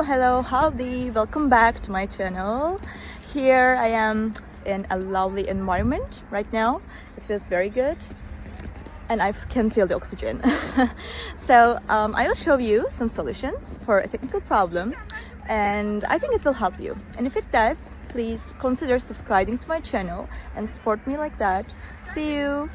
Hello, howdy, welcome back to my channel. Here I am in a lovely environment right now. It feels very good and I can feel the oxygen. So I will show you some solutions for a technical problem, and I think it will help you. And if it does, please consider subscribing to my channel and support me like that. See you.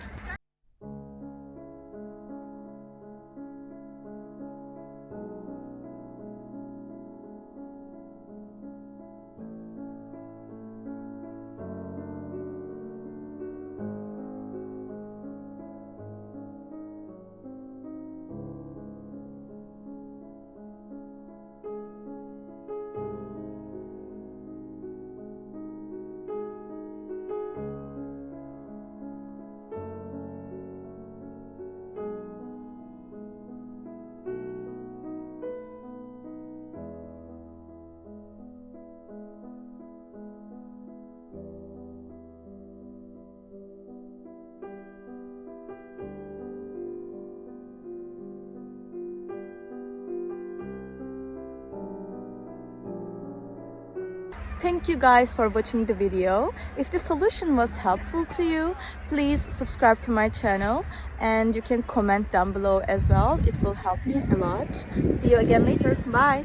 Thank you guys for watching the video. If the solution was helpful to you, please subscribe to my channel and you can comment down below as well. It will help me a lot. See you again later. Bye.